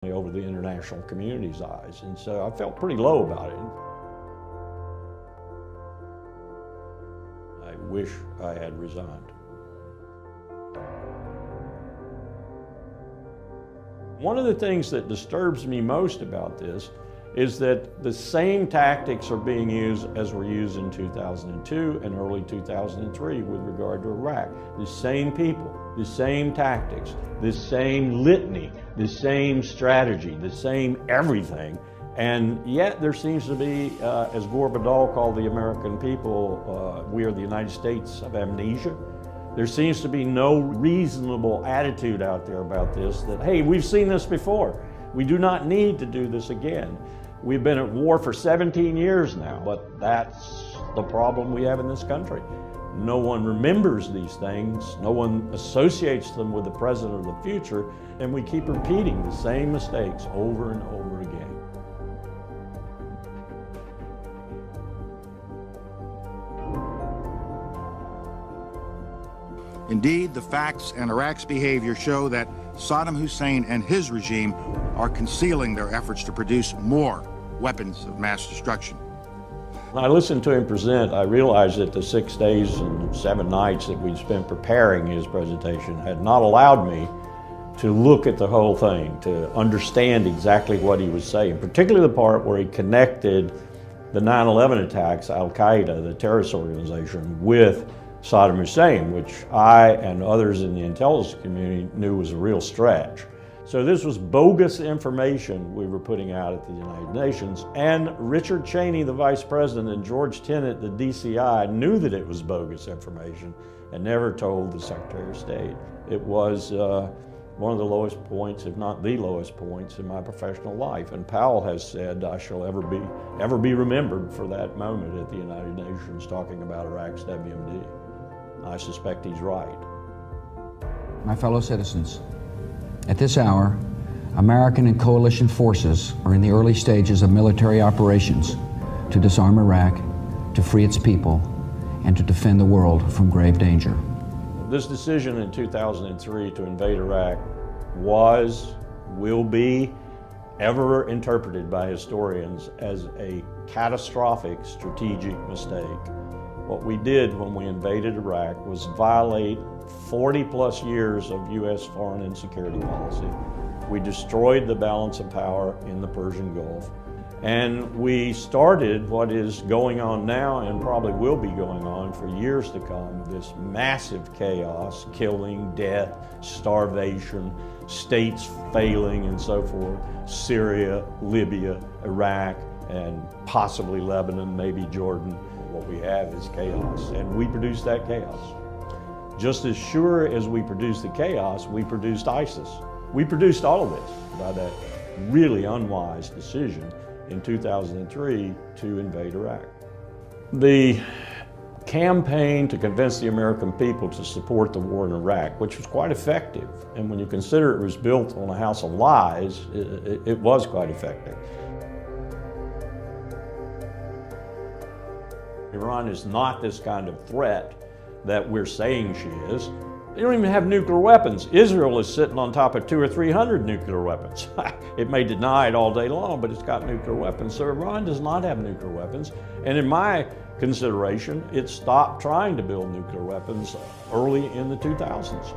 over the international community's eyes. And so I felt pretty low about it. I wish I had resigned. One of the things that disturbs me most about this is that the same tactics are being used as were used in 2002 and early 2003 with regard to Iraq. The same people, the same tactics, the same litany, the same strategy, the same everything. And yet there seems to be, as Gore Vidal called the American people, we are the United States of amnesia. There seems to be no reasonable attitude out there about this, that, hey, we've seen this before. We do not need to do this again. We've been at war for 17 years now, but that's the problem we have in this country. No one remembers these things, no one associates them with the present or the future, and we keep repeating the same mistakes over and over again. Indeed, the facts and Iraq's behavior show that Saddam Hussein and his regime are concealing their efforts to produce more weapons of mass destruction. When I listened to him present, I realized that the 6 days and 7 nights that we'd spent preparing his presentation had not allowed me to look at the whole thing, to understand exactly what he was saying, particularly the part where he connected the 9/11 attacks, Al-Qaeda, the terrorist organization, with Saddam Hussein, which I and others in the intelligence community knew was a real stretch. So this was bogus information we were putting out at the United Nations, and Richard Cheney, the Vice President, and George Tenet, the DCI, knew that it was bogus information and never told the Secretary of State. It was one of the lowest points, if not the lowest points, in my professional life. And Powell has said I shall ever be remembered for that moment at the United Nations talking about Iraq's WMD. I suspect he's right. My fellow citizens, at this hour, American and coalition forces are in the early stages of military operations to disarm Iraq, to free its people, and to defend the world from grave danger. This decision in 2003 to invade Iraq will be ever interpreted by historians as a catastrophic strategic mistake. What we did when we invaded Iraq was violate 40+ years of U.S. foreign and security policy. We destroyed the balance of power in the Persian Gulf. And we started what is going on now and probably will be going on for years to come, this massive chaos, killing, death, starvation, states failing and so forth, Syria, Libya, Iraq, and possibly Lebanon, maybe Jordan. What we have is chaos, and we produced that chaos. Just as sure as we produced the chaos, we produced ISIS. We produced all of this by that really unwise decision in 2003 to invade Iraq. The campaign to convince the American people to support the war in Iraq, which was quite effective, and when you consider it was built on a house of lies, it was quite effective. Iran is not this kind of threat that we're saying she is. They don't even have nuclear weapons. Israel is sitting on top of 200 or 300 nuclear weapons. It may deny it all day long, but it's got nuclear weapons. So Iran does not have nuclear weapons. And in my consideration, it stopped trying to build nuclear weapons early in the 2000s.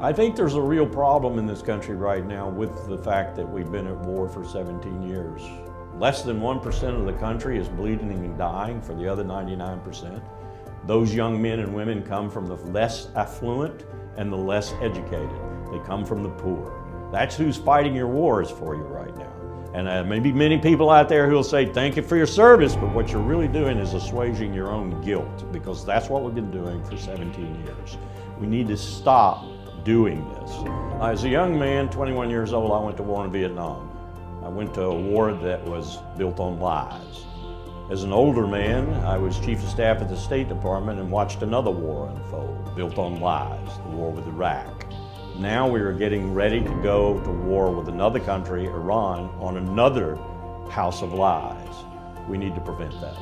I think there's a real problem in this country right now with the fact that we've been at war for 17 years. Less than 1% of the country is bleeding and dying for the other 99%. Those young men and women come from the less affluent and the less educated. They come from the poor. That's who's fighting your wars for you right now. And maybe many people out there who will say, thank you for your service, but what you're really doing is assuaging your own guilt, because that's what we've been doing for 17 years. We need to stop doing this. As a young man, 21 years old, I went to war in Vietnam. I went to a war that was built on lies. As an older man, I was Chief of Staff at the State Department and watched another war unfold, built on lies, the war with Iraq. Now we are getting ready to go to war with another country, Iran, on another house of lies. We need to prevent that.